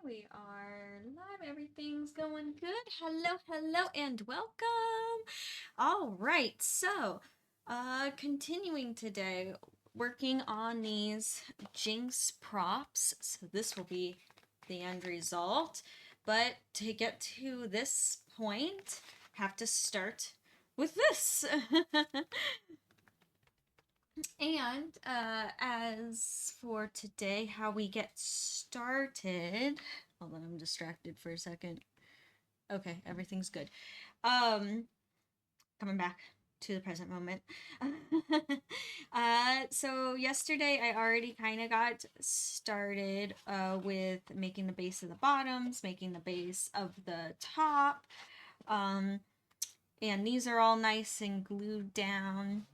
we are live. Everything's going good. Hello, and welcome. All right, so continuing today, working on these Jinx props. So this will be the end result. But to get to this point, have to start with this. And as for today, how we get started. Hold on, I'm distracted for a second. Okay, everything's good. Coming back to the present moment. So yesterday I already kind of got started with making the base of the bottoms, making the base of the top. And these are all nice and glued down.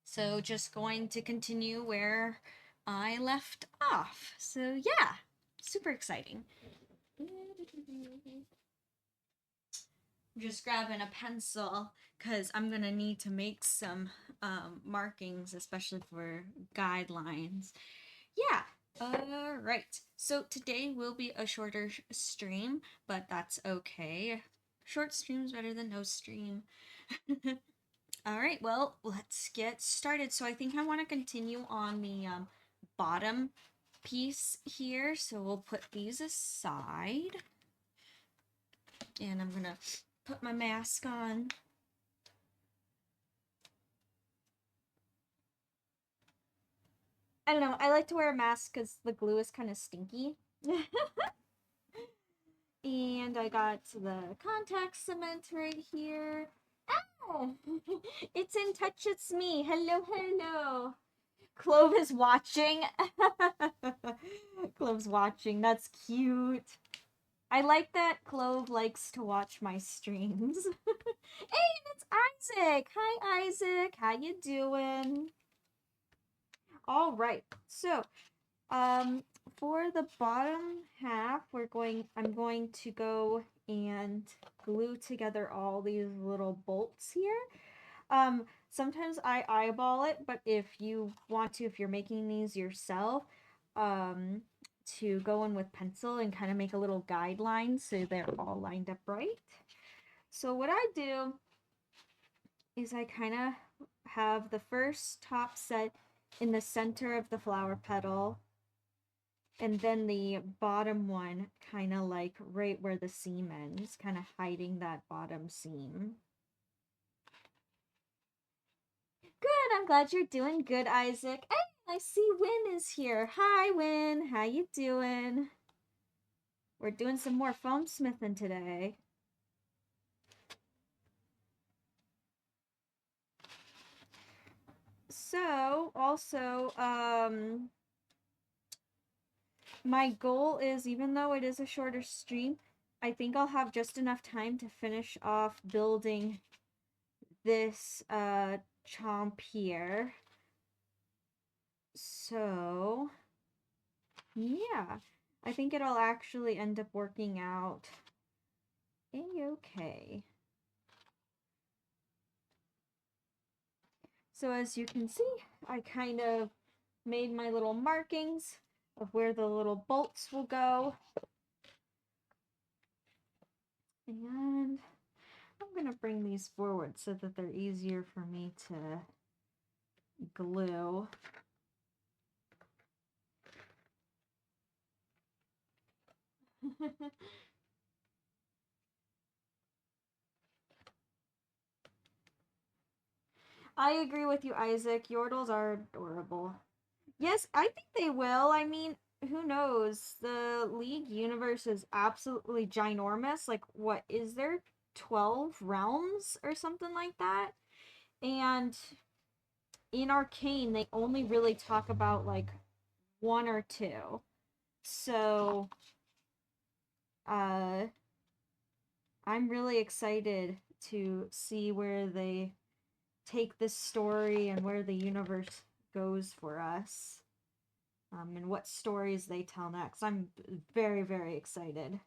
So just going to continue where I left off. So yeah, super exciting. I'm just grabbing a pencil because I'm going to need to make some markings, especially for guidelines. Yeah. All right. So today will be a shorter stream, but that's okay. Short stream's better than no stream. All right, well, let's get started. So I think I want to continue on the bottom piece here. So we'll put these aside. And I'm going to put my mask on. I don't know, I like to wear a mask because the glue is kind of stinky. And I got the contact cement right here. Oh, it's in touch, it's me. Hello. Clove is watching. Clove's watching. That's cute. I like that Clove likes to watch my streams. Hey, it's Isaac. Hi, Isaac. How you doing? All right. So, for the bottom half, I'm going to go and glue together all these little bolts here. Sometimes I eyeball it, but if you want to, if you're making these yourself, to go in with pencil and kind of make a little guideline so they're all lined up right. So what I do is I kind of have the first top set in the center of the flower petal, and then the bottom one kind of like right where the seam ends, kind of hiding that bottom seam. Good, I'm glad you're doing good, Isaac. Hey, I see Win is here. Hi, Win. How you doing? We're doing some more foam smithing today. So, also, my goal is, even though it is a shorter stream, I think I'll have just enough time to finish off building this, chomp here. So, yeah, I think it'll actually end up working out a-okay. So as you can see, I kind of made my little markings of where the little bolts will go. And I'm going to bring these forward so that they're easier for me to glue. I agree with you, Isaac. Yordles are adorable. Yes, I think they will. I mean, who knows? The League universe is absolutely ginormous. Like, what is there? 12 realms or something like that? And in Arcane, they only really talk about, like, one or two. So, I'm really excited to see where they take this story and where the universe goes for us. And what stories they tell next. I'm very, very excited.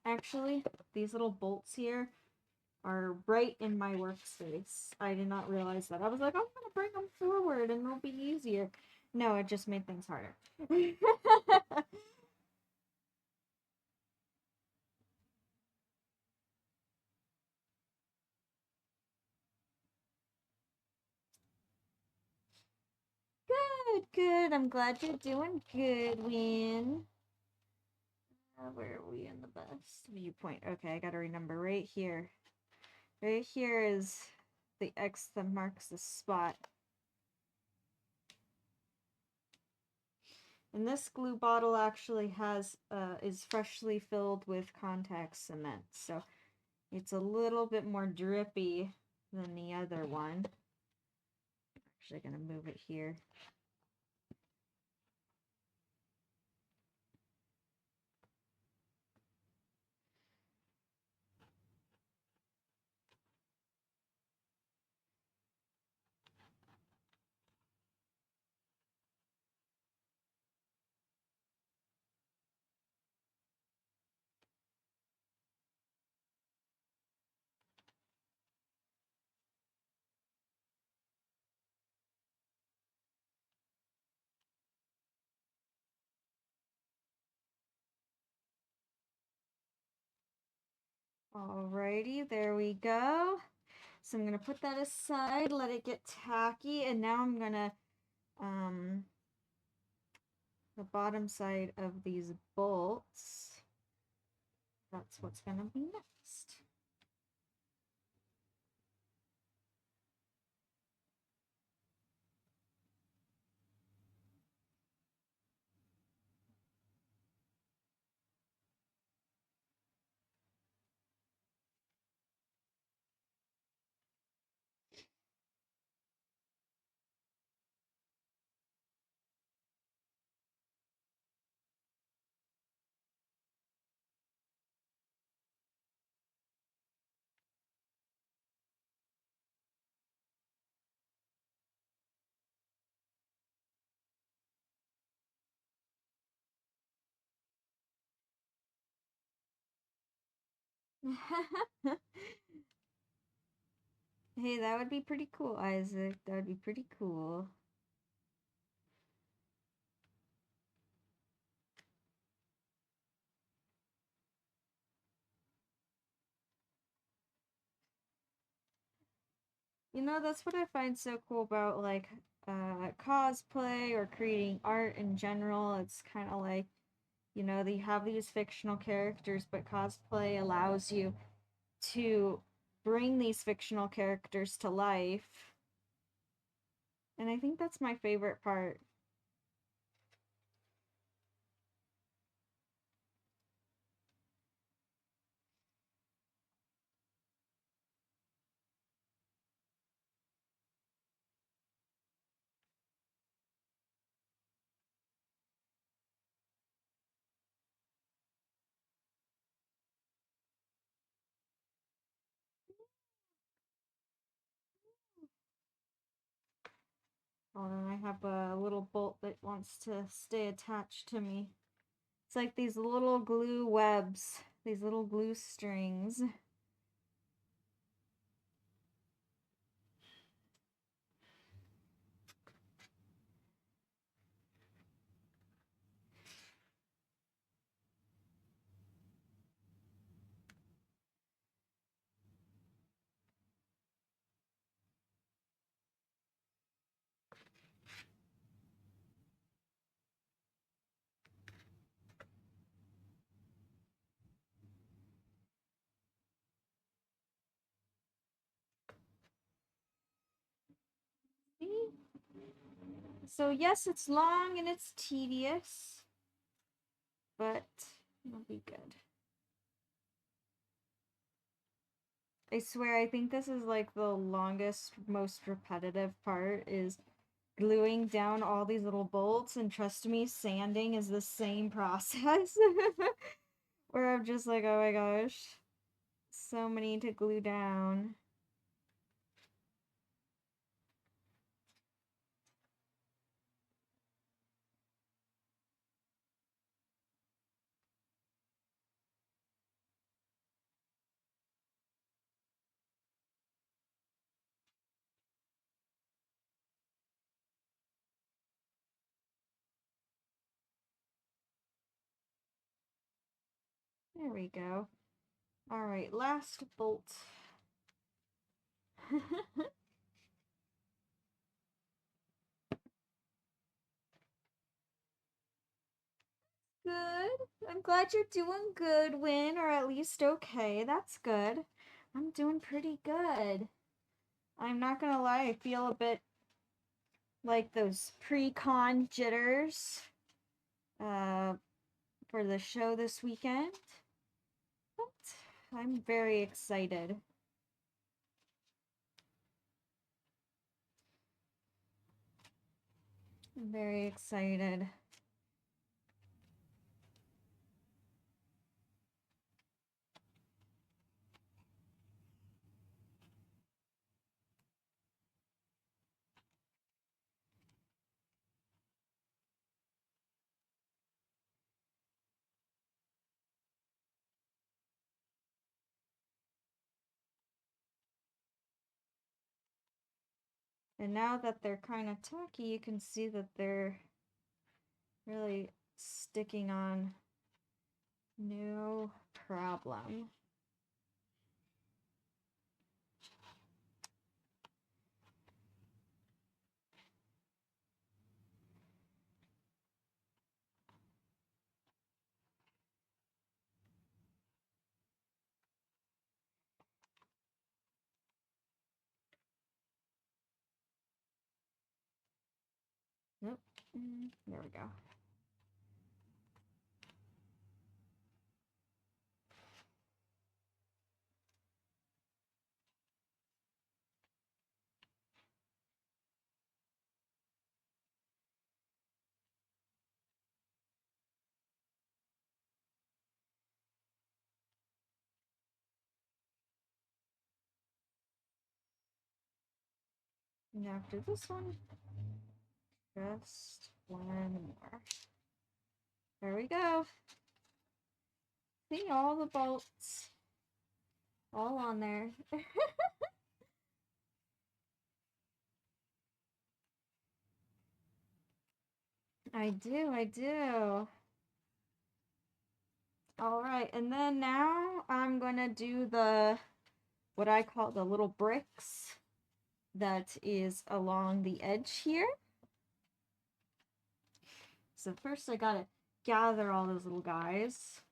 Actually, these little bolts here are right in my workspace. I did not realize that. I was like, I'm going to bring them forward and it'll be easier. No, it just made things harder. Good, good. I'm glad you're doing good, Win. Where are we in the best viewpoint? Okay, I gotta remember right here. Right here is the X that marks the spot. And this glue bottle actually has is freshly filled with contact cement, so it's a little bit more drippy than the other one. Actually gonna move it here. Alrighty, there we go. So I'm gonna put that aside, let it get tacky, and now I'm gonna the bottom side of these bolts. That's what's gonna be next. Hey, that would be pretty cool, Isaac. That would be pretty cool. You know, that's what I find so cool about like cosplay or creating art in general. It's kind of like, you know, they have these fictional characters, but cosplay allows you to bring these fictional characters to life. And I think that's my favorite part. Oh, and I have a little bolt that wants to stay attached to me. It's like these little glue webs, these little glue strings. See? So yes, it's long and it's tedious, but it'll be good. I swear, I think this is like the longest, most repetitive part is gluing down all these little bolts, and trust me, sanding is the same process. Where I'm just like, oh my gosh, so many to glue down. There we go. Alright, last bolt. Good. I'm glad you're doing good, Win, or at least okay. That's good. I'm doing pretty good. I'm not gonna lie, I feel a bit like those pre-con jitters for the show this weekend. But I'm very excited. I'm very excited. And now that they're kind of tacky, you can see that they're really sticking on no problem. Nope. There we go. And after this one, just one more. There we go. See all the bolts all on there. I do. All right, and then now I'm gonna do what I call the little bricks that is along the edge here. So first I gotta gather all those little guys.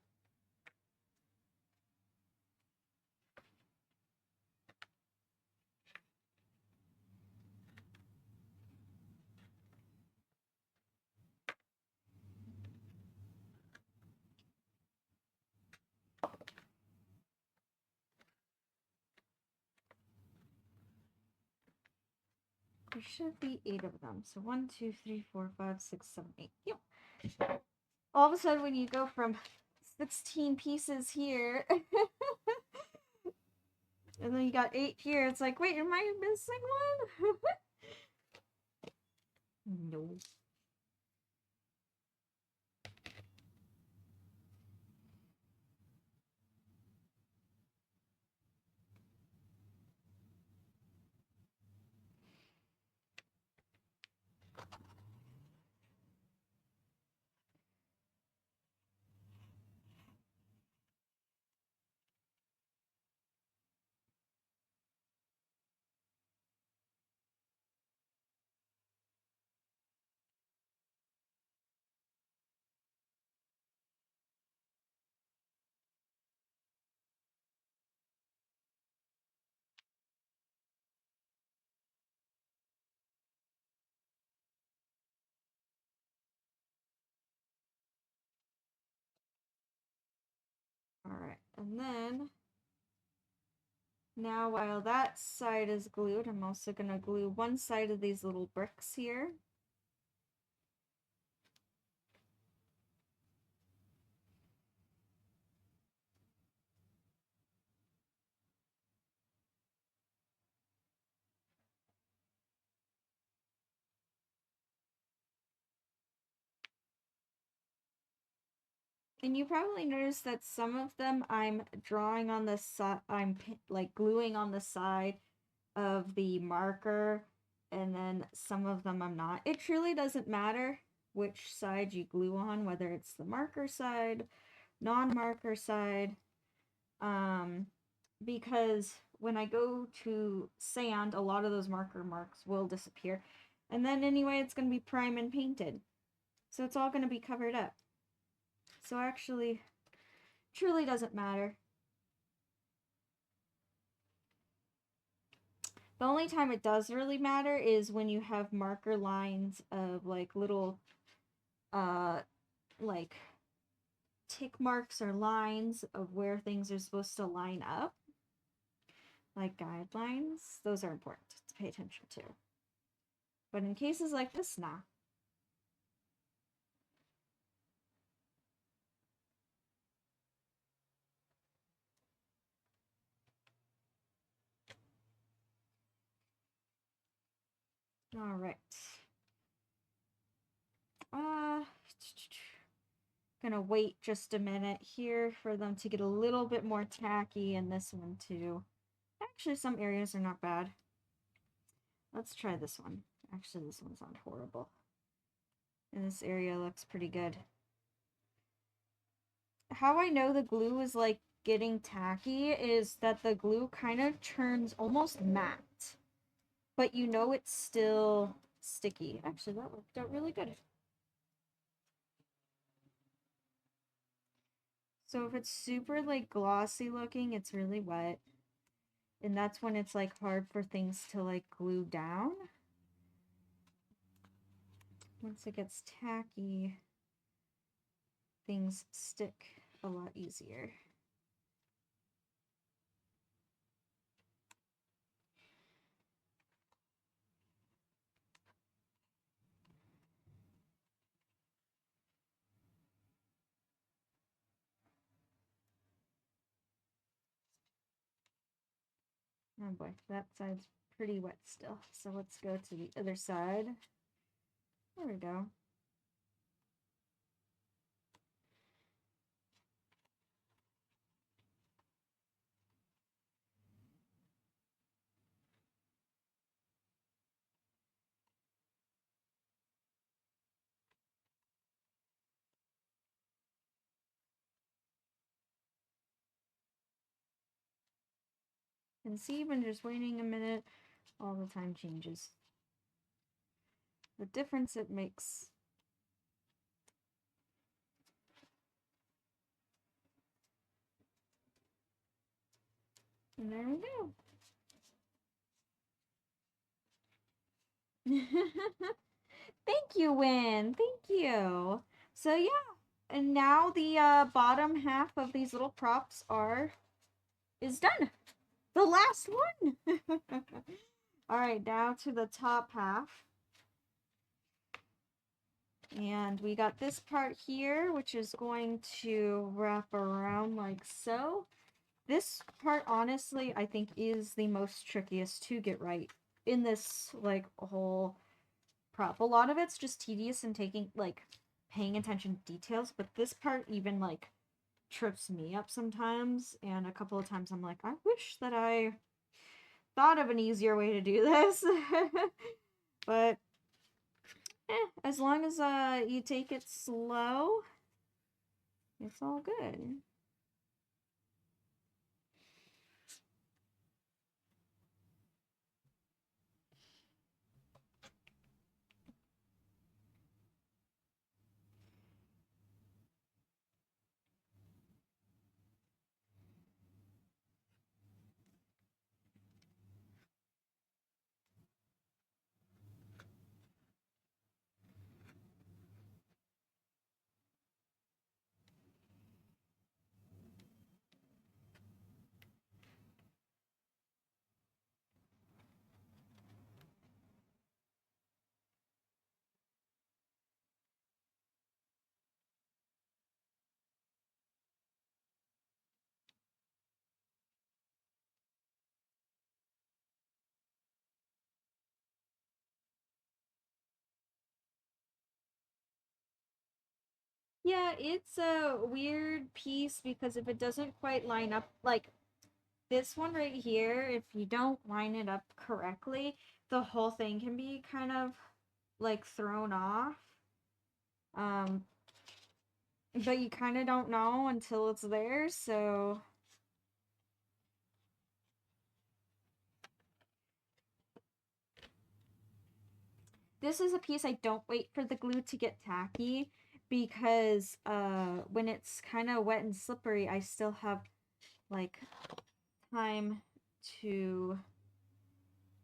There should be 8 of them. So 1, 2, 3, 4, 5, 6, 7, 8. Yep. All of a sudden when you go from 16 pieces here and then you got 8 here, it's like, wait, am I missing one? No. Alright, and then now while that side is glued, I'm also going to glue one side of these little bricks here. And you probably noticed that some of them I'm drawing on the side, I'm like gluing on the side of the marker, and then some of them I'm not. It truly doesn't matter which side you glue on, whether it's the marker side non-marker side, because when I go to sand, a lot of those marker marks will disappear. And then anyway, it's going to be prime and painted. So it's all going to be covered up. So actually, truly doesn't matter. The only time it does really matter is when you have marker lines of like little, like tick marks or lines of where things are supposed to line up. Like guidelines, those are important to pay attention to. But in cases like this, nah. Alright. Gonna wait just a minute here for them to get a little bit more tacky, and this one too. Actually, some areas are not bad. Let's try this one. Actually, this one's not horrible. And this area looks pretty good. How I know the glue is like getting tacky is that the glue kind of turns almost matte. But you know it's still sticky. Actually, that worked out really good. So if it's super like glossy looking, it's really wet. And that's when it's like hard for things to like glue down. Once it gets tacky, things stick a lot easier. Oh boy, that side's pretty wet still. So let's go to the other side. There we go. And see, even just waiting a minute, all the time changes. The difference it makes. And there we go. Thank you, Win. Thank you. So yeah, and now the bottom half of these little props is done. The last one. All right, now to the top half. And we got this part here, which is going to wrap around like so. This part, honestly, I think is the most trickiest to get right in this, like, whole prop. A lot of it's just tedious and paying attention to details, but this part even, like, trips me up sometimes, and a couple of times I'm like, I wish that I thought of an easier way to do this. But, as long as, you take it slow, it's all good. Yeah, it's a weird piece because if it doesn't quite line up, like this one right here, if you don't line it up correctly, the whole thing can be kind of like thrown off. Um, But you kind of don't know until it's there, so... This is a piece I don't wait for the glue to get tacky, because when it's kind of wet and slippery, I still have, like, time to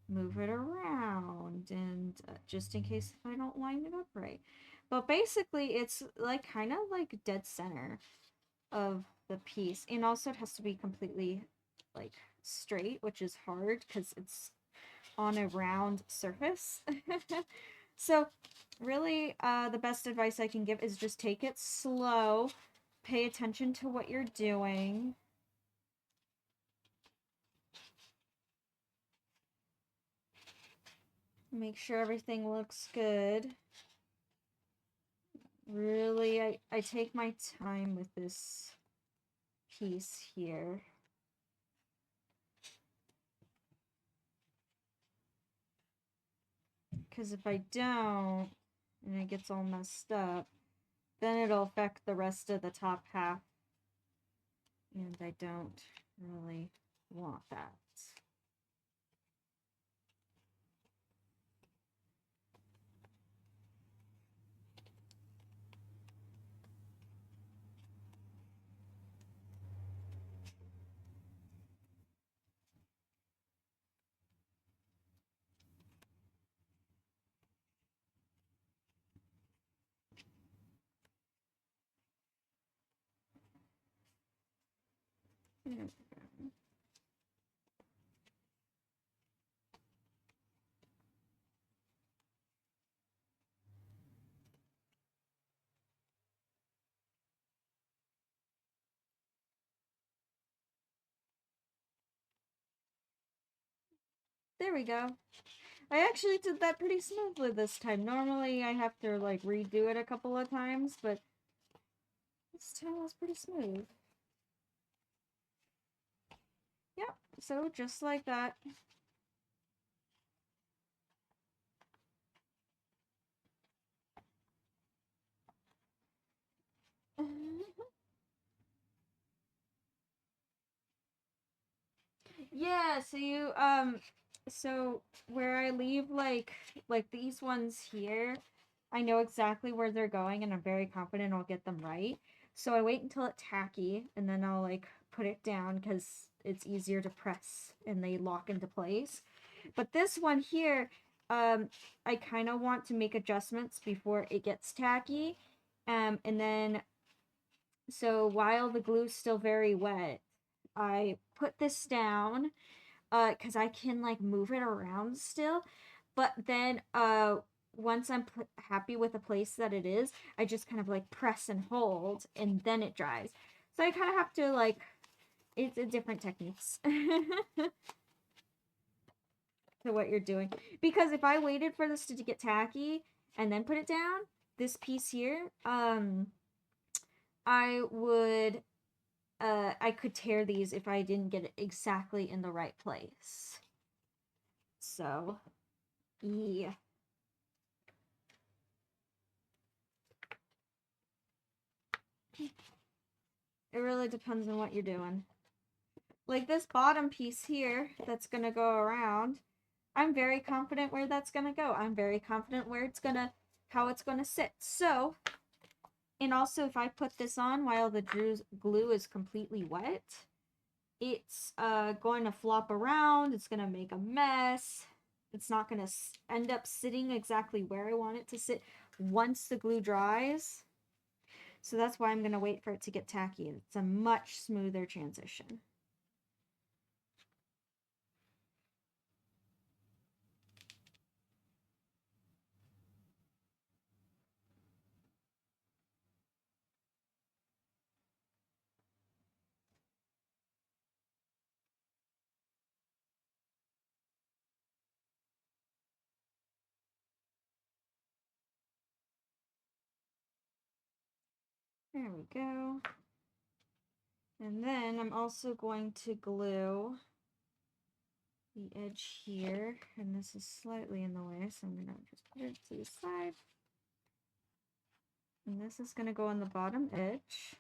move it around, and just in case if I don't line it up right. But basically, it's, like, kind of, like, dead center of the piece. And also it has to be completely, like, straight, which is hard because it's on a round surface. So really, the best advice I can give is just take it slow, pay attention to what you're doing. Make sure everything looks good. Really, I take my time with this piece here. Because if I don't, and it gets all messed up, then it'll affect the rest of the top half. And I don't really want that. There we go. I actually did that pretty smoothly this time. Normally I have to like redo it a couple of times, but this time was pretty smooth. Yep, so just like that. Yeah, so you so where I leave like these ones here, I know exactly where they're going and I'm very confident I'll get them right. So I wait until it's tacky and then I'll like put it down because it's easier to press and they lock into place. But this one here, I kind of want to make adjustments before it gets tacky. And then so while the glue's still very wet, I put this down because I can like move it around still. But then once I'm happy with the place that it is, I just kind of like press and hold and then it dries. So I kind of have to like, it's a different techniques to what you're doing. Because if I waited for this to get tacky and then put it down, this piece here, I would I could tear these if I didn't get it exactly in the right place. So, yeah. It really depends on what you're doing. Like this bottom piece here that's going to go around, I'm very confident where that's going to go. I'm very confident where it's going to, how it's going to sit. So, and also if I put this on while the glue is completely wet, it's going to flop around. It's going to make a mess. It's not going to end up sitting exactly where I want it to sit once the glue dries. So that's why I'm going to wait for it to get tacky. It's a much smoother transition. There we go. And then I'm also going to glue the edge here. And this is slightly in the way, so I'm going to just put it to the side. And this is going to go on the bottom edge.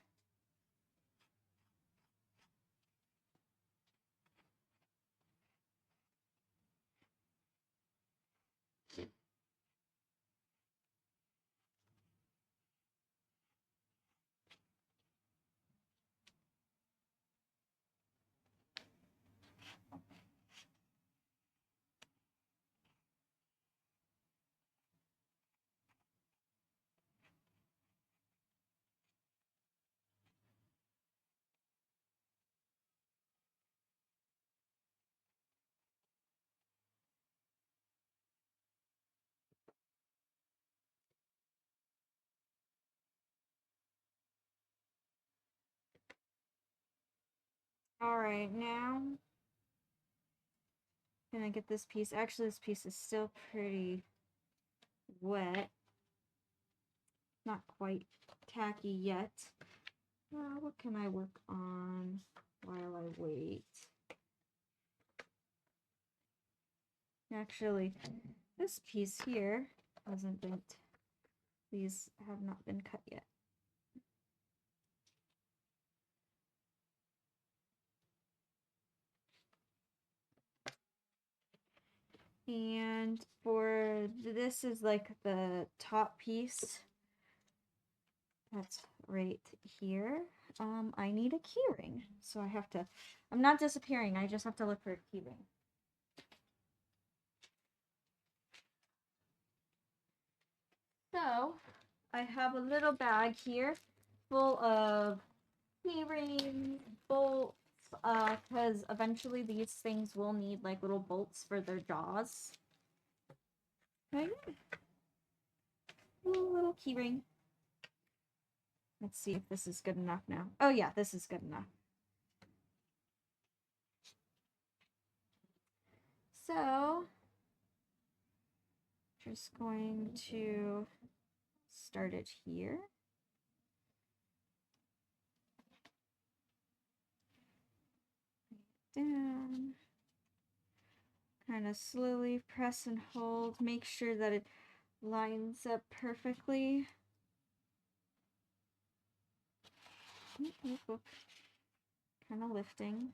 Alright, now I'm gonna get this piece. Actually, this piece is still pretty wet. Not quite tacky yet. What can I work on while I wait? Actually, this piece here hasn't been, these have not been cut yet. And for this is like the top piece that's right here. I need a keyring, so I have to, I'm not disappearing, I just have to look for a keyring. So I have a little bag here full of keyring bolts, because eventually these things will need like little bolts for their jaws. Okay. Little keyring. Let's see if this is good enough now. Oh yeah, this is good enough. So, just going to start it here. Down. Kind of slowly press and hold. Make sure that it lines up perfectly. Kind of lifting.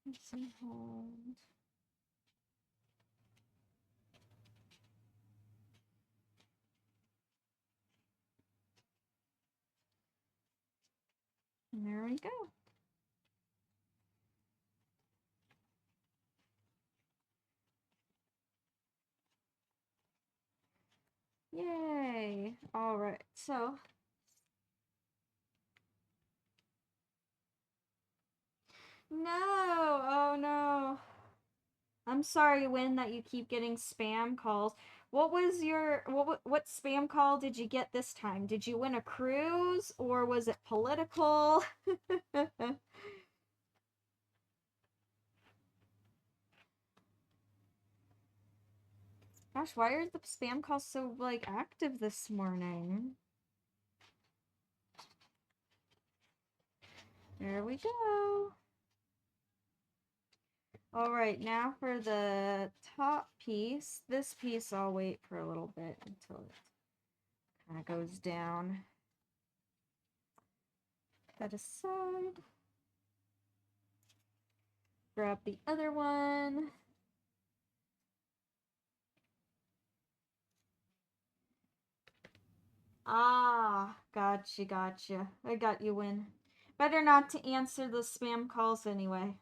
Press and hold. And there we go. Yay! Alright, so no! Oh no! I'm sorry, Win, that you keep getting spam calls. What was your what spam call did you get this time? Did you win a cruise or was it political? Gosh, why are the spam calls so like active this morning? There we go. All right, now for the top piece. This piece I'll wait for a little bit until it kind of goes down. That aside. Grab the other one. Ah, gotcha. I got you, Win. Better not to answer the spam calls anyway.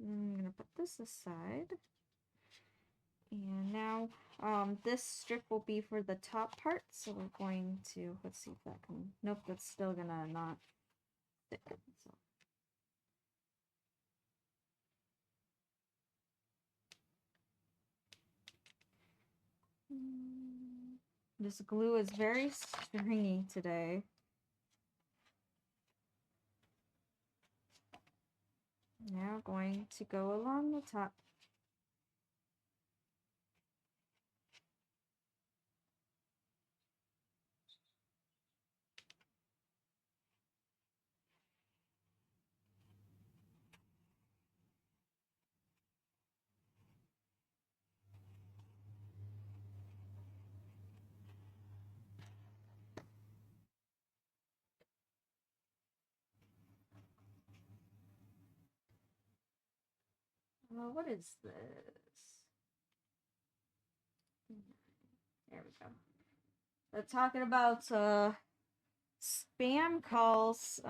I'm gonna put this aside. And now this strip will be for the top part, so we're going to, let's see if that can, nope, that's still gonna not stick. So. This glue is very stringy today. Now going to go along the top. What is this? There we go. They're talking about spam calls.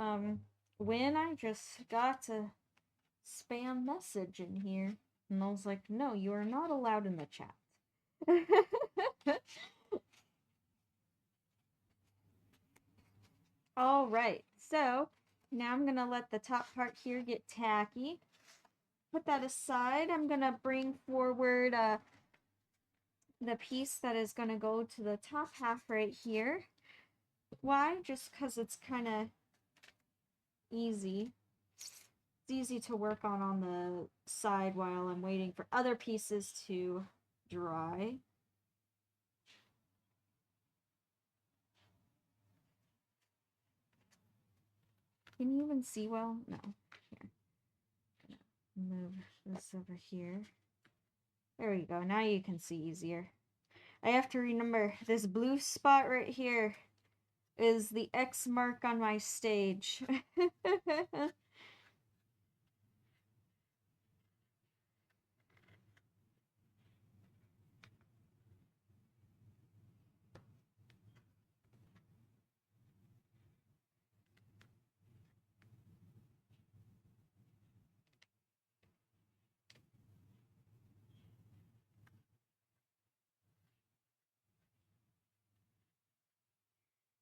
When I just got a spam message in here. And I was like, no, you are not allowed in the chat. Alright, so now I'm gonna let the top part here get tacky. Put that aside. I'm gonna bring forward the piece that is gonna go to the top half right here. Why? Just because it's kind of easy. It's easy to work on the side while I'm waiting for other pieces to dry. Can you even see well? No. Here. Move this over here. There we go. Now you can see easier. I have to remember this blue spot right here is the X mark on my stage.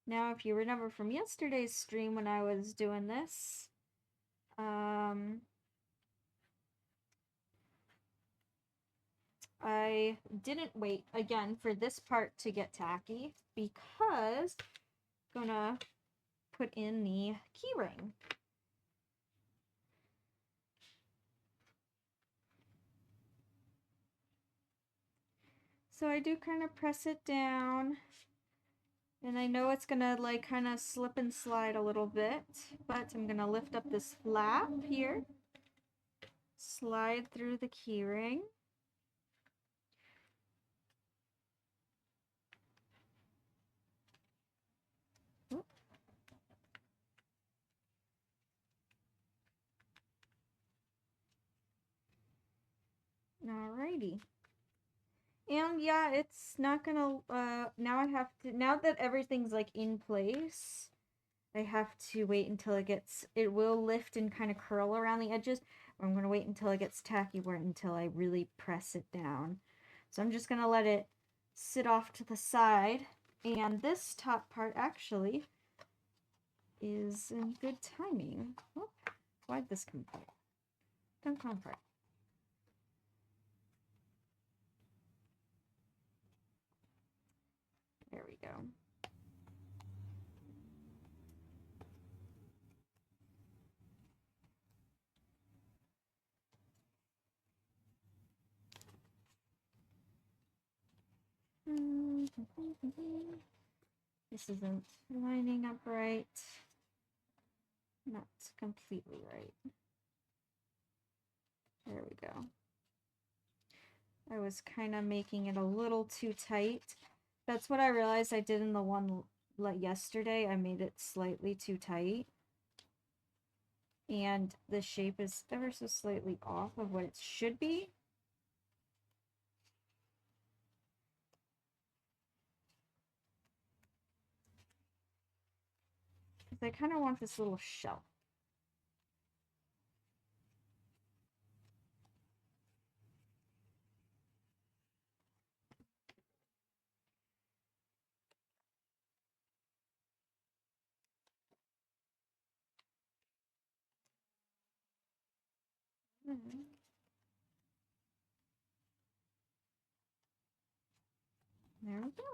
Now, if you remember from yesterday's stream when I was doing this, I didn't wait again for this part to get tacky because I'm gonna put in the keyring. So I do kind of press it down. And I know it's gonna like kind of slip and slide a little bit, but I'm gonna lift up this flap here, slide through the keyring. Alrighty. And yeah, it's not gonna, now I have to, now that everything's like in place, I have to wait until it will lift and kind of curl around the edges. I'm gonna wait until it gets tacky until I really press it down. So I'm just gonna let it sit off to the side. And this top part actually is in good timing. Oh, why'd this come apart? Don't come apart. There we go. This isn't lining up right. Not completely right. There we go. I was kind of making it a little too tight. That's what I realized I did in the one yesterday. I made it slightly too tight. And the shape is ever so slightly off of what it should be. Because I kind of want this little shelf. There we go.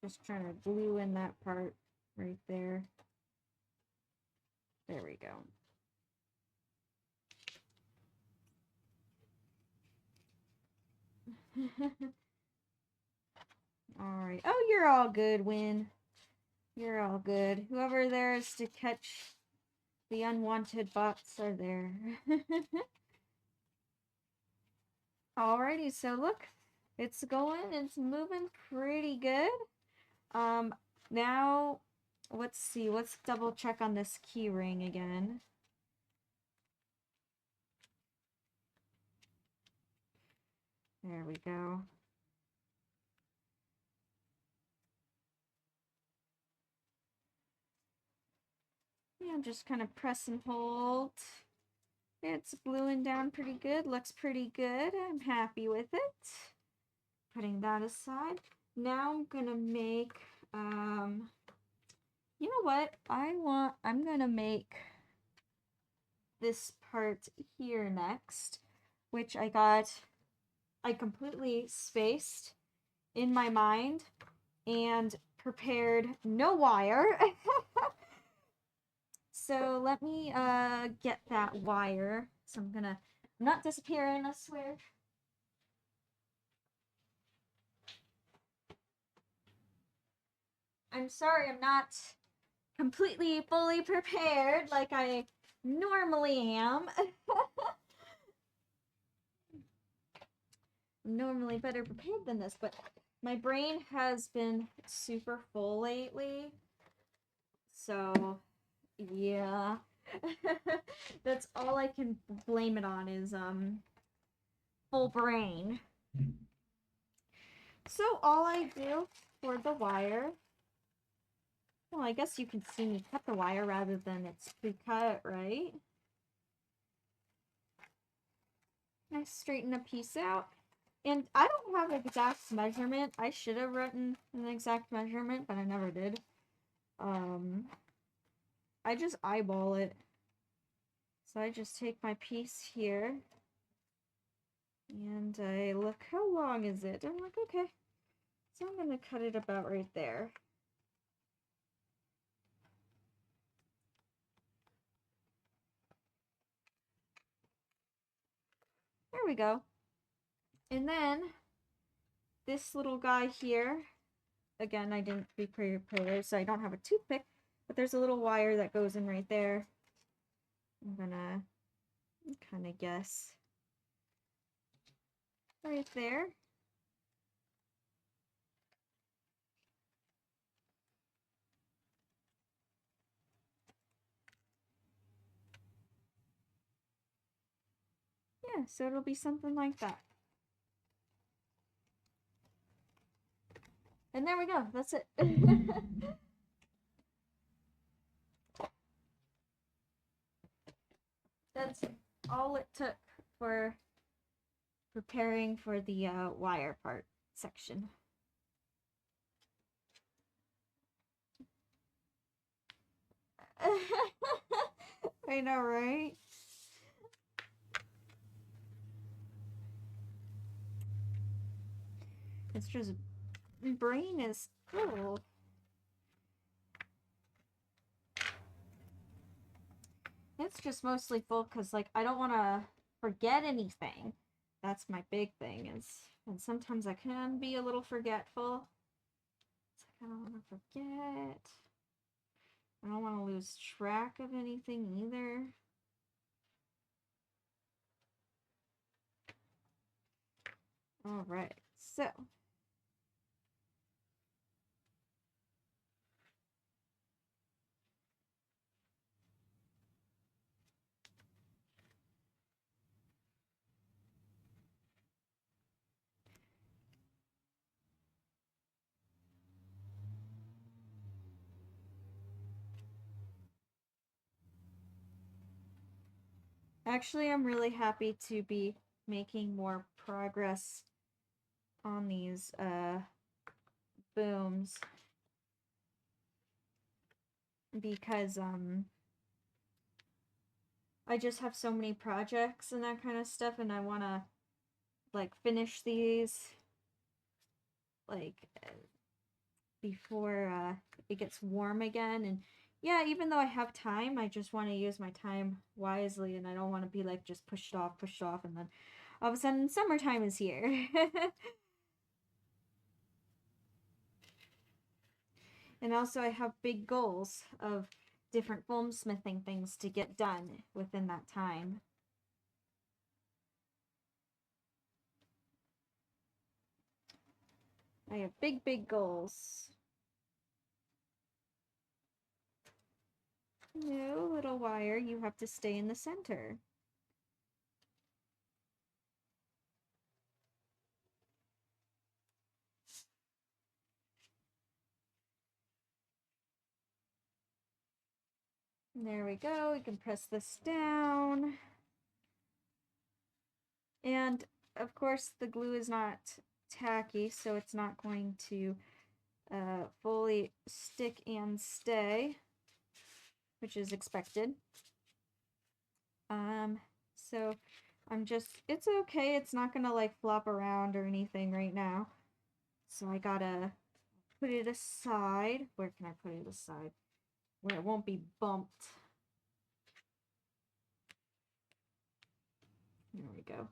Just trying to glue in that part right there. There we go. Alright. Oh, you're all good, Win. You're all good. Whoever there is to catch the unwanted bots are there. Alrighty, so look. It's moving pretty good. Now, let's see. Let's double check on this key ring again. There we go. Yeah, I'm just kind of press and hold. It's gluing down pretty good. Looks pretty good. I'm happy with it. Putting that aside. Now I'm gonna make, you know what? I'm gonna make this part here next, which I completely spaced in my mind and prepared no wire. So let me get that wire. So I'm not disappearing, I swear. I'm sorry, I'm not completely fully prepared like I normally am. I'm normally better prepared than this, but my brain has been super full lately. So, yeah. That's all I can blame it on is full brain. So all I do for the wire, well, I guess you can see me cut the wire rather than it's pre-cut, right? I straighten a piece out. And I don't have an exact measurement. I should have written an exact measurement, but I never did. I just eyeball it. So I just take my piece here. And I look, how long is it? I'm like, okay. So I'm going to cut it about right there. There we go. And then this little guy here, again, I didn't be prepared, so I don't have a toothpick, but there's a little wire that goes in right there. I'm gonna kind of guess right there. Yeah, so it'll be something like that. And there we go, that's it. That's all it took for preparing for the wire part section. I know, right? It's just, my brain is full. It's just mostly full because, like, I don't want to forget anything. That's my big thing and sometimes I can be a little forgetful. It's like, I don't want to forget. I don't want to lose track of anything either. Alright, so. Actually, I'm really happy to be making more progress on these booms because I just have so many projects and that kind of stuff, and I want to like finish these like before it gets warm again. And yeah, even though I have time, I just want to use my time wisely, and I don't want to be like just pushed off, and then all of a sudden summertime is here. And also I have big goals of different foam smithing things to get done within that time. I have big goals. No, little wire, you have to stay in the center. There we go. We can press this down. And of course the glue is not tacky, so it's not going to fully stick and stay, which is expected. So it's okay. It's not gonna like flop around or anything right now. So I gotta put it aside. Where can I put it aside? Where it won't be bumped. There we go.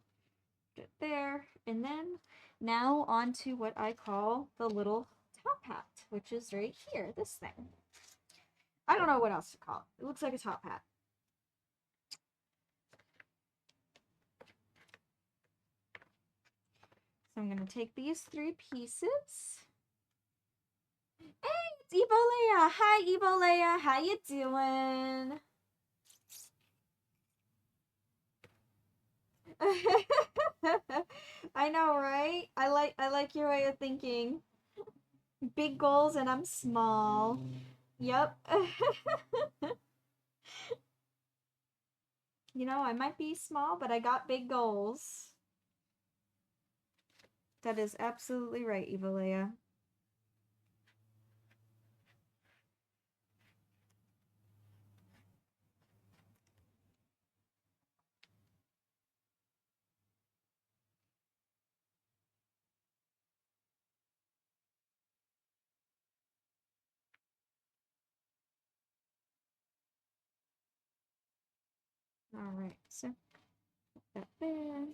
Get there. And then now on to what I call the little top hat, which is right here, this thing. I don't know what else to call it. It looks like a top hat. So I'm going to take these 3 pieces. Hey, it's Evolea. Hi, Evolea. How you doing? I know, right? I like your way of thinking. Big goals and I'm small. Yep. You know, I might be small, but I got big goals. That is absolutely right, Evolea. Alright, so put that there.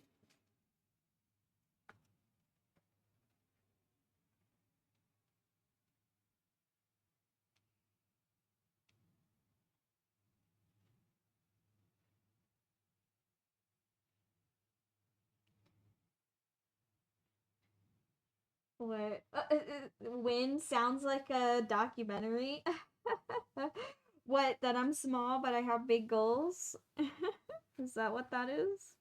What? Win sounds like a documentary. What? That I'm small, but I have big goals? Is that what that is?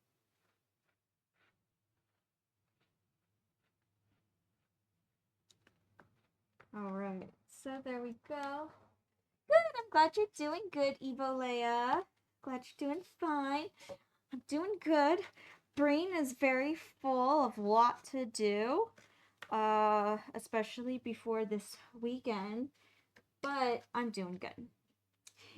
Alright, so there we go. Good, I'm glad you're doing good, Evolea. Glad you're doing fine. I'm doing good. Brain is very full of lot to do. Especially before this weekend. But I'm doing good.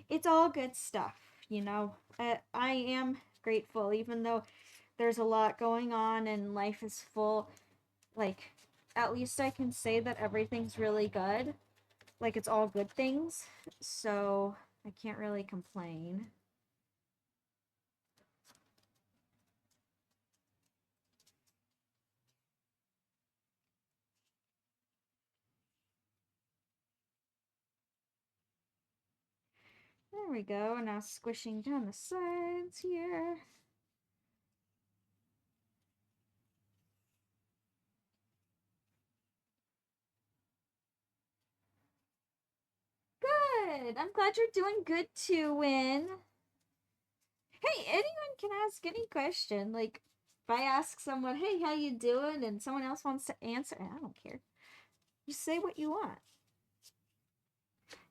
It's all good stuff, you know. I am grateful, even though there's a lot going on and life is full. Like, at least I can say that everything's really good. Like, it's all good things. So, I can't really complain. There we go. Now squishing down the sides here. Good. I'm glad you're doing good too, Win. Hey, anyone can ask any question. Like, if I ask someone, hey, how you doing? And someone else wants to answer, I don't care. You say what you want.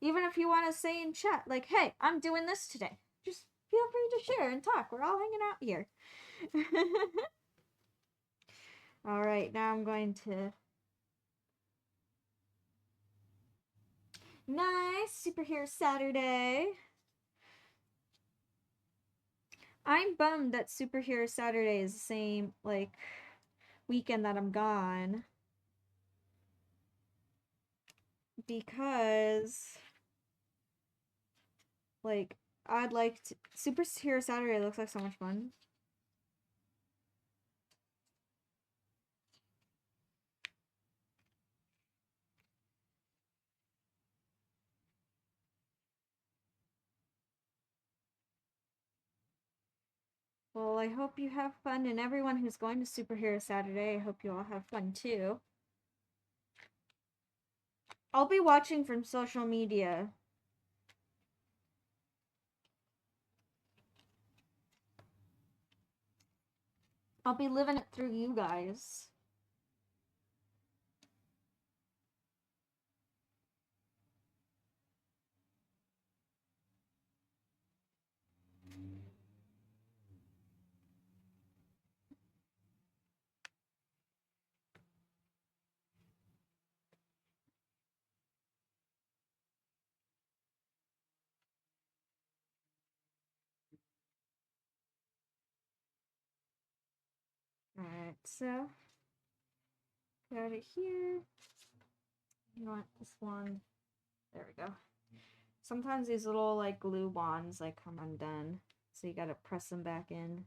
Even if you want to say in chat, like, hey, I'm doing this today. Just feel free to share and talk. We're all hanging out here. Alright, now I'm going to... Nice! Superhero Saturday! I'm bummed that Superhero Saturday is the same, like, weekend that I'm gone. Because... like, I'd like to... Superhero Saturday looks like so much fun. Well, I hope you have fun, and everyone who's going to Superhero Saturday, I hope you all have fun too. I'll be watching from social media. I'll be living it through you guys. Alright, so got it here. You want this one? There we go. Sometimes these little like glue wands like come undone, so you gotta press them back in.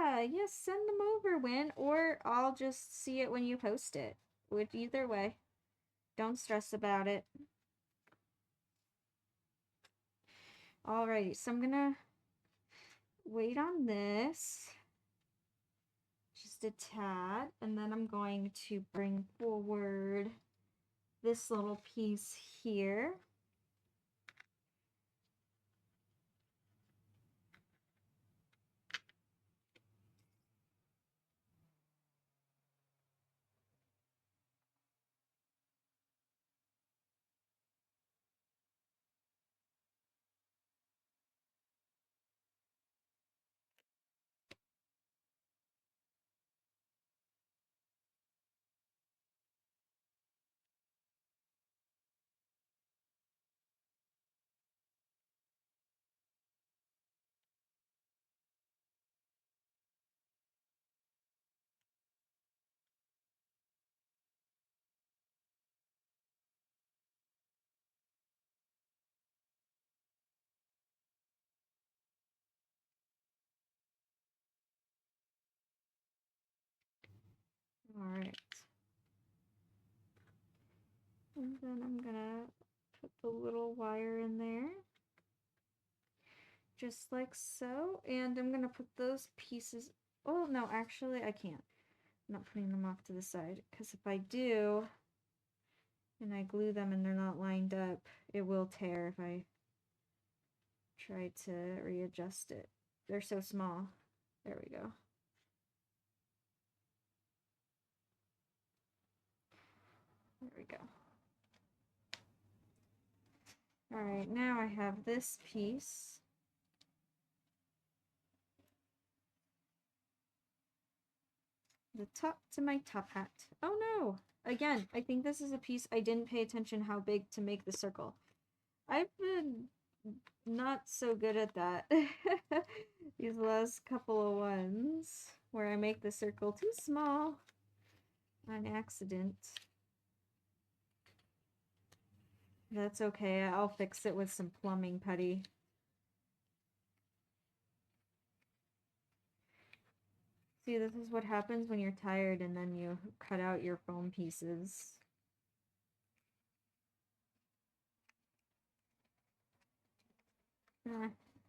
Yeah, yes, send them over, Win, or I'll just see it when you post it. With either way, don't stress about it. Alrighty, so I'm gonna wait on this just a tad, and then I'm going to bring forward this little piece here. Alright. And then I'm gonna put the little wire in there. Just like so. And I'm gonna put those pieces... Oh, no, actually I can't. I'm not putting them off to the side, because if I do, and I glue them and they're not lined up, it will tear if I try to readjust it. They're so small. There we go. There we go. Alright, now I have this piece. The top to my top hat. Oh no! Again, I think this is a piece I didn't pay attention how big to make the circle. I've been not so good at that. These last couple of ones where I make the circle too small on accident. That's okay, I'll fix it with some plumbing putty. See, this is what happens when you're tired and then you cut out your foam pieces.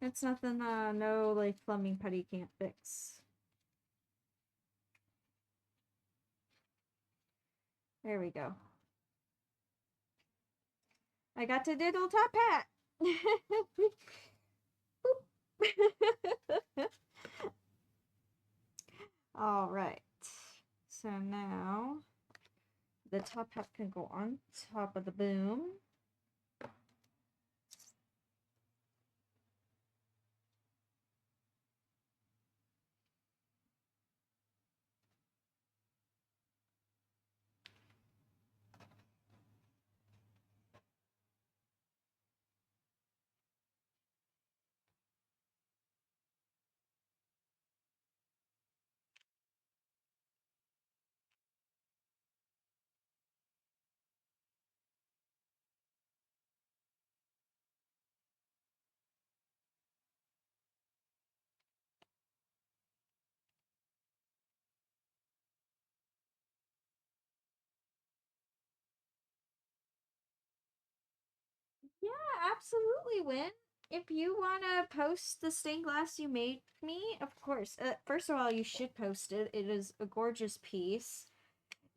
It's nothing no like plumbing putty can't fix. There we go. I got to diddle top hat! All right. So now the top hat can go on top of the boom. Yeah, absolutely, Win. If you want to post the stained glass you made me, of course. First of all, you should post it. It is a gorgeous piece.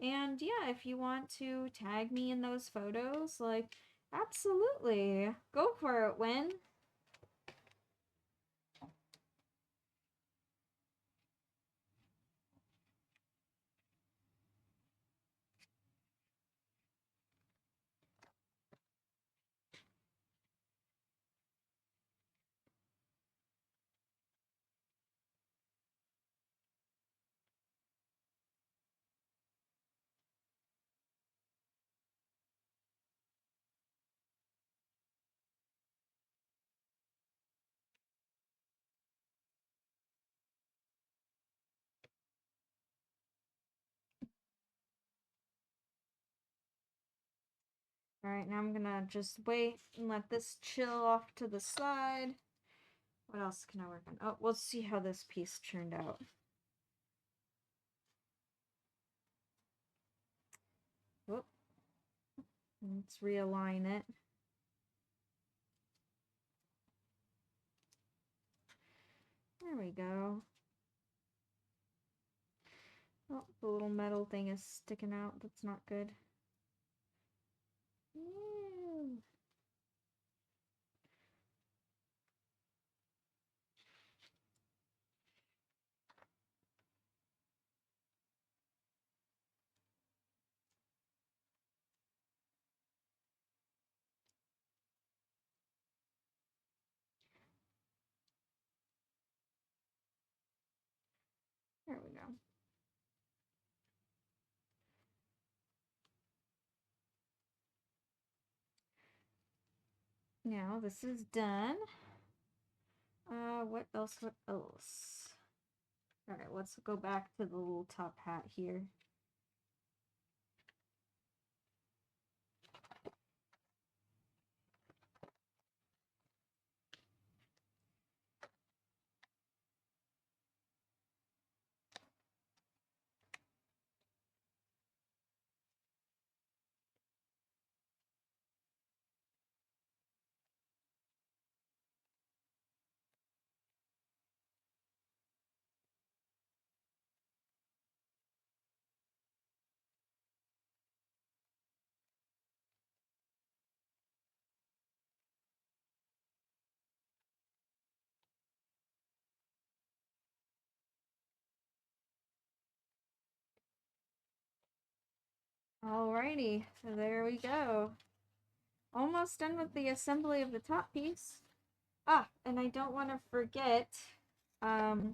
And yeah, if you want to tag me in those photos, like, absolutely. Go for it, Win. Alright, now I'm gonna just wait and let this chill off to the side. What else can I work on? Oh, we'll see how this piece turned out. Whoop. Let's realign it. There we go. Oh, the little metal thing is sticking out. That's not good. Ew. There we go. Now this is done. What else? What else? Alright, let's go back to the little top hat here. Alrighty, so there we go. Almost done with the assembly of the top piece. Ah, and I don't want to forget the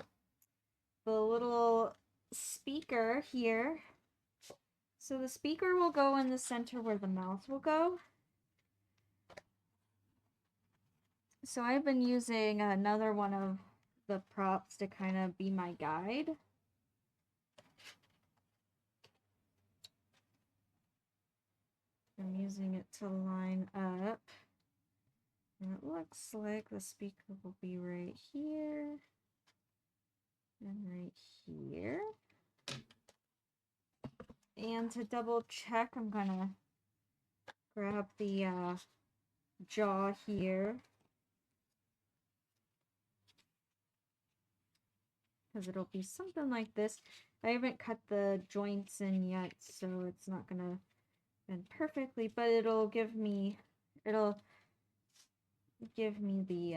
little speaker here. So the speaker will go in the center where the mouth will go. So I've been using another one of the props to kind of be my guide. I'm using it to line up. And it looks like the speaker will be right here. And right here. And to double check, I'm gonna grab the jaw here. Because it'll be something like this. I haven't cut the joints in yet, so it's not gonna bend perfectly, but it'll give me, it'll give me the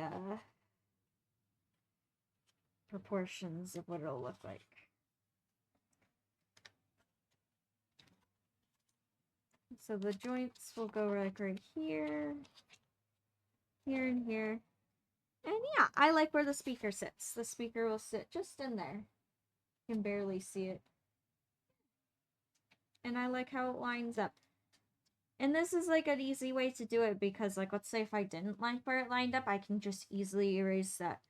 proportions of what it'll look like. So the joints will go like right here, here and here. And yeah, I like where the speaker sits. The speaker will sit just in there. You can barely see it. And I like how it lines up. And this is like an easy way to do it because, like, let's say if I didn't like where it lined up, I can just easily erase that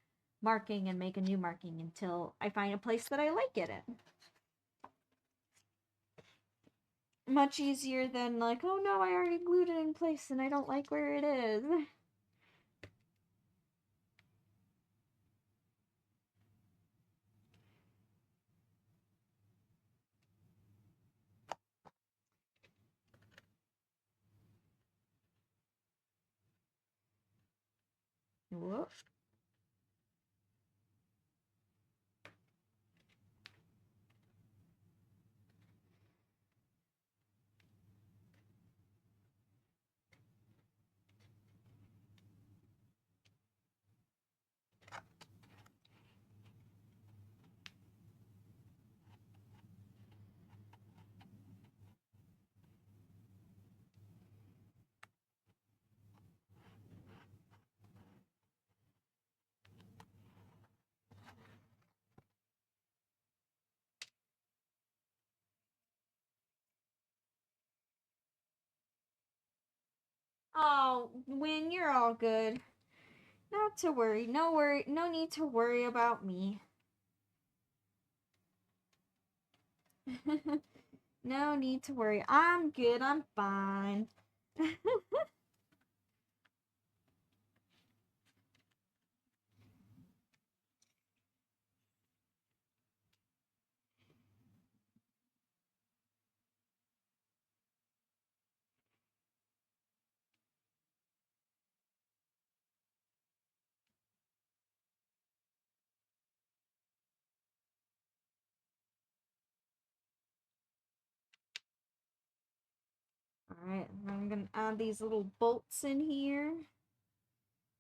marking and make a new marking until I find a place that I like it in. Much easier than like, oh no, I already glued it in place and I don't like where it is. Whoop. Oh, Win, you're all good. Not to worry. No need to worry about me. No need to worry. I'm good. I'm fine. Alright, I'm gonna add these little bolts in here.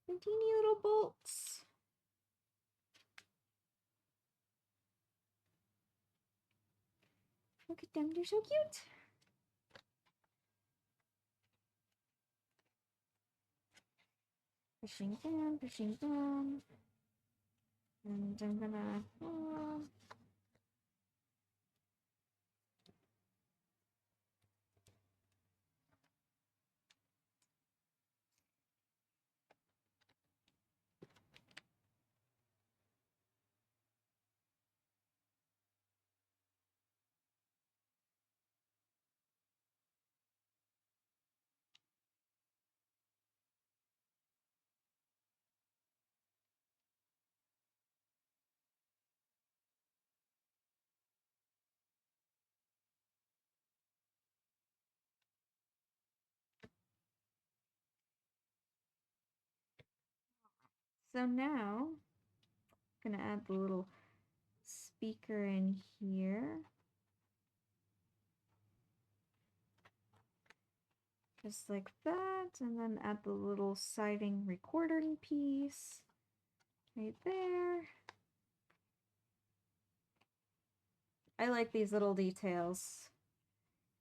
The teeny little bolts. Look at them, they're so cute. Pushing down, pushing down. And I'm gonna... So now, I'm gonna add the little speaker in here. Just like that, and then add the little siding recording piece right there. I like these little details.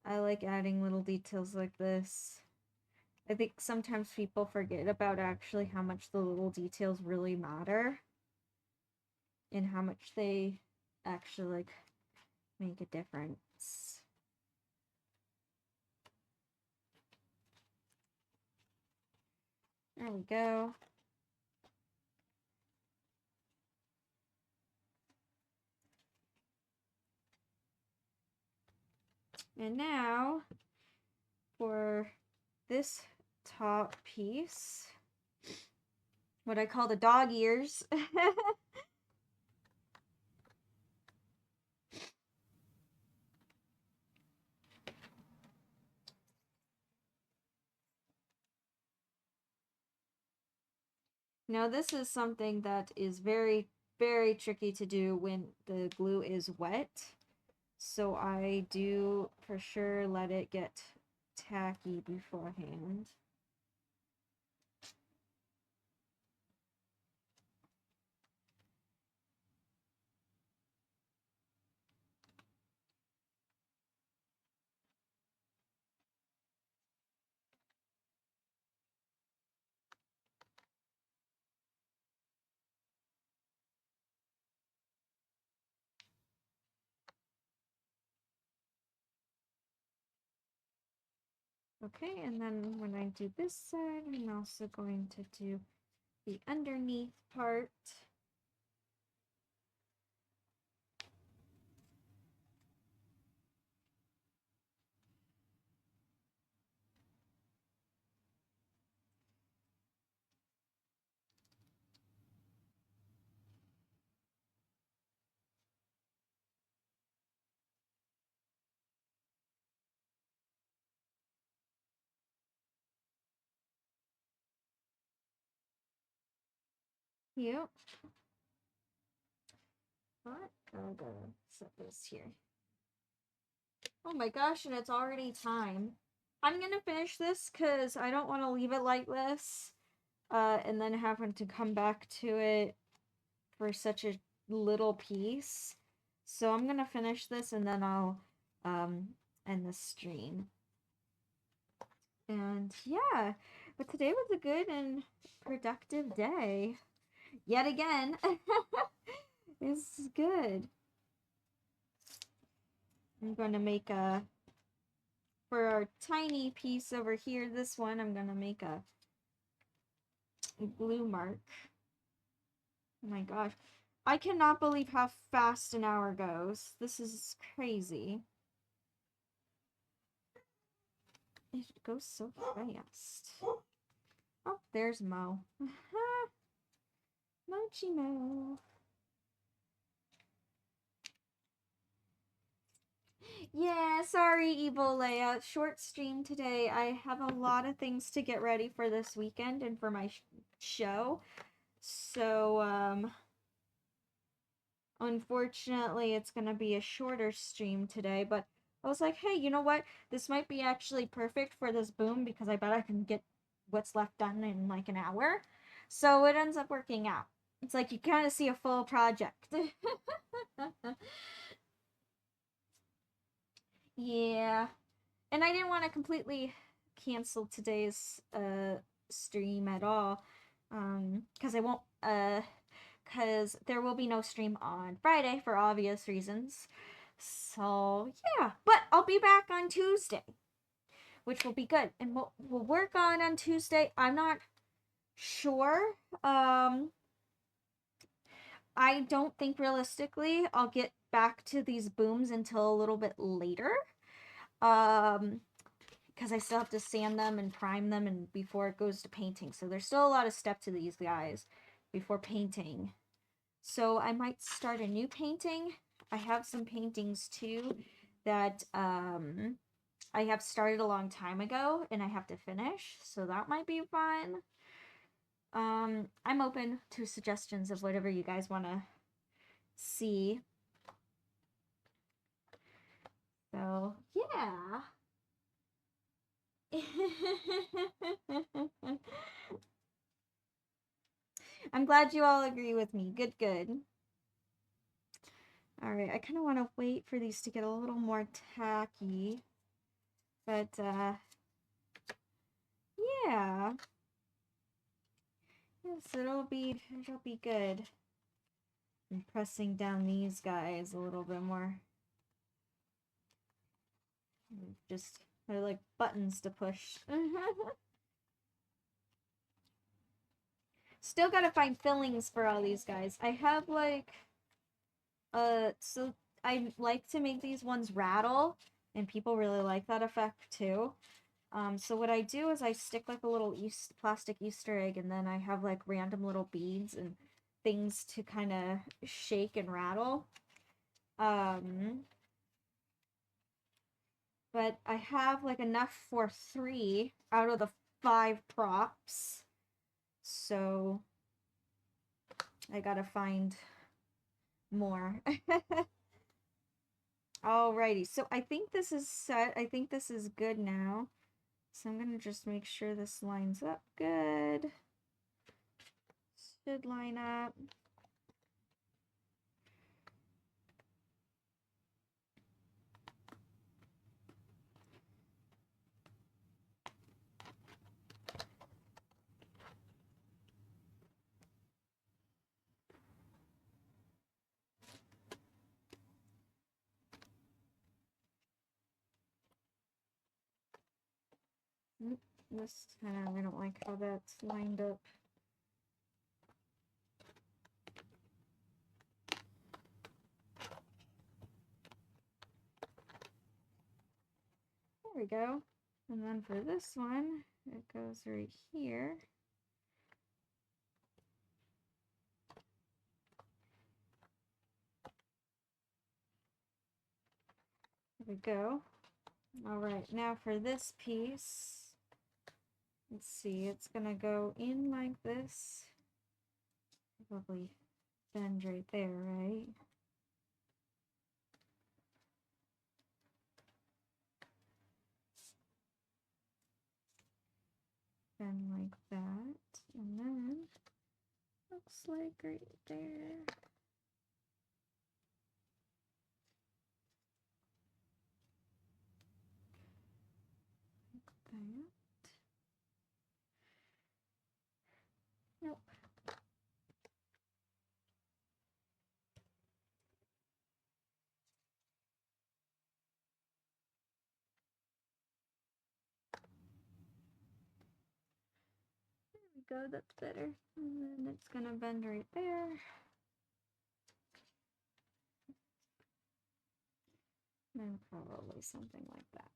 I like adding little details like this. I think sometimes people forget about actually how much the little details really matter and how much they actually like make a difference. There we go. And now for this top piece, what I call the dog ears. Now this is something that is very, very tricky to do when the glue is wet. So I do for sure let it get tacky beforehand. Okay, and then when I do this side, I'm also going to do the underneath part. Yep. But I'm gonna set this here. Oh my gosh, and it's already time. I'm gonna finish this because I don't want to leave it like this, and then having to come back to it for such a little piece. So I'm gonna finish this and then I'll end the stream. And yeah, but today was a good and productive day. Yet again. It's good. I'm going to make a, for our tiny piece over here, this one, I'm going to make a glue mark. Oh my gosh. I cannot believe how fast an hour goes. This is crazy. It goes so fast. Oh, there's Mo. Mochi Mo. Yeah, sorry, Evil Leia. Short stream today. I have a lot of things to get ready for this weekend and for my show. So, unfortunately, it's going to be a shorter stream today, but I was like, hey, you know what? This might be actually perfect for this boom because I bet I can get what's left done in like an hour. So it ends up working out. It's like you kind of see a full project. Yeah. And I didn't want to completely cancel today's stream at all. Because I won't because there will be no stream on Friday for obvious reasons. So yeah, but I'll be back on Tuesday, which will be good, and we'll work on Tuesday. I'm not sure. I don't think realistically I'll get back to these booms until a little bit later. Because I still have to sand them and prime them and before it goes to painting. So there's still a lot of step to these guys before painting. So I might start a new painting. I have some paintings too that I have started a long time ago and I have to finish. So that might be fun. I'm open to suggestions of whatever you guys want to see. So, yeah. I'm glad you all agree with me. Good, good. Alright, I kind of want to wait for these to get a little more tacky. But, yeah. Yes, it'll be good. I'm pressing down these guys a little bit more. Just, they're like buttons to push. Still gotta find fillings for all these guys. I have like, so I like to make these ones rattle, and people really like that effect too. So what I do is I stick like a little plastic Easter egg, and then I have like random little beads and things to kind of shake and rattle. But I have like enough for 3 out of the 5 props. So I gotta find more. Alrighty, so I think this is set. I think this is good now. So I'm gonna just make sure this lines up good. Should line up. This kind of, I don't like how that's lined up. There we go. And then for this one, it goes right here. There we go. Alright, now for this piece, let's see, it's gonna go in like this. Probably bend right there, right? Bend like that, and then looks like right there. Like that. Nope. There we go, that's better. And then it's gonna bend right there. And probably something like that.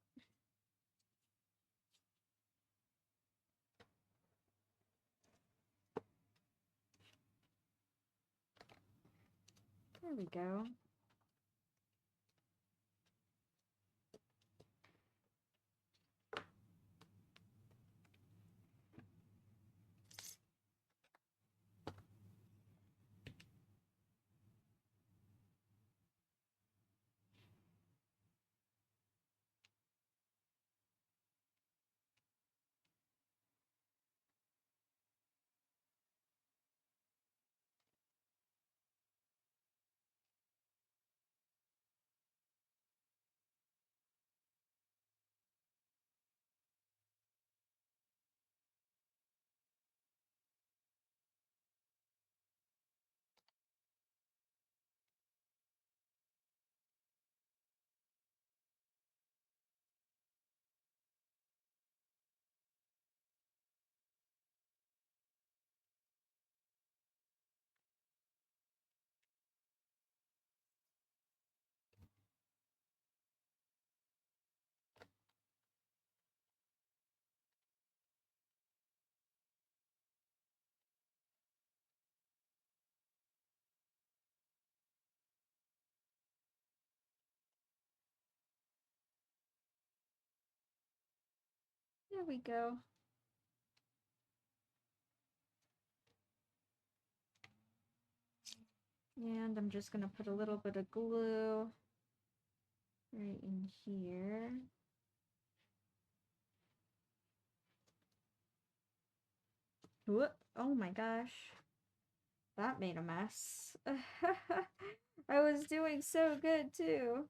There we go. There we go. And I'm just gonna put a little bit of glue right in here. Whoop. Oh my gosh. That made a mess. I was doing so good too.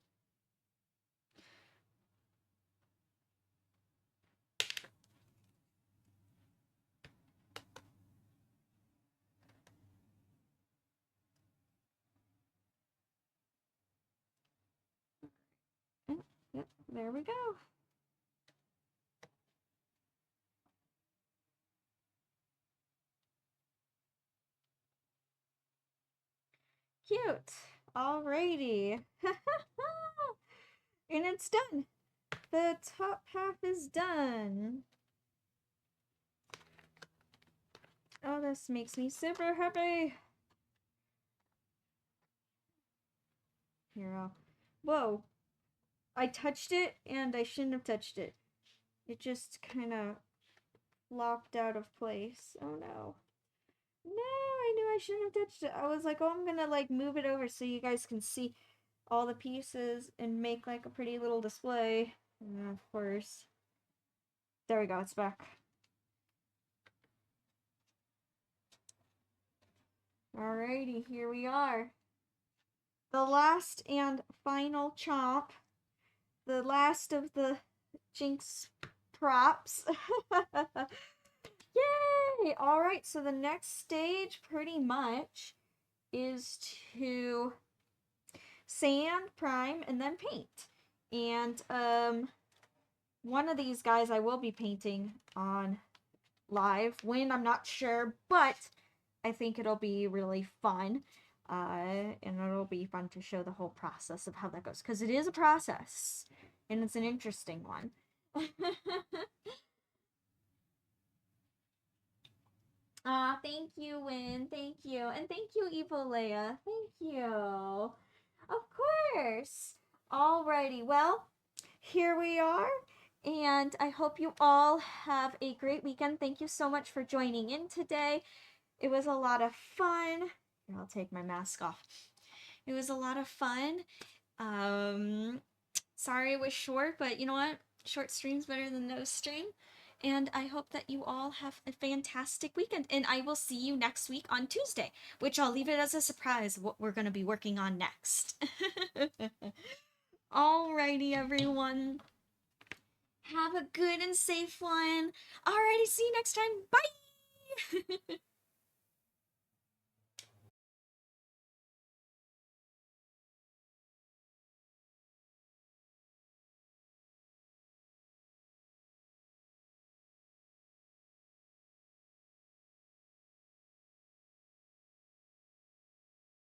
Yep, there we go. Cute. Alrighty. And it's done. The top half is done. Oh, this makes me super happy. Here, whoa. I touched it and I shouldn't have touched it. It just kind of locked out of place. Oh no. No, I knew I shouldn't have touched it. I was like, oh, I'm gonna like move it over so you guys can see all the pieces and make like a pretty little display. And of course, there we go, it's back. Alrighty, here we are. The last and final chomp. The last of the Jinx props. Yay! Alright, so the next stage pretty much is to sand, prime, and then paint. And one of these guys I will be painting on live. When, I'm not sure, but I think it'll be really fun. And it'll be fun to show the whole process of how that goes. Because it is a process. And it's an interesting one. Thank you, Win. Thank you. And thank you, Evil Leia. Thank you. Of course. Alrighty, well, here we are. And I hope you all have a great weekend. Thank you so much for joining in today. It was a lot of fun. Here, I'll take my mask off. It was a lot of fun. Sorry it was short, but you know what? Short stream's better than no stream. And I hope that you all have a fantastic weekend. And I will see you next week on Tuesday, which I'll leave it as a surprise what we're going to be working on next. Alrighty, everyone. Have a good and safe one. Alrighty, see you next time. Bye!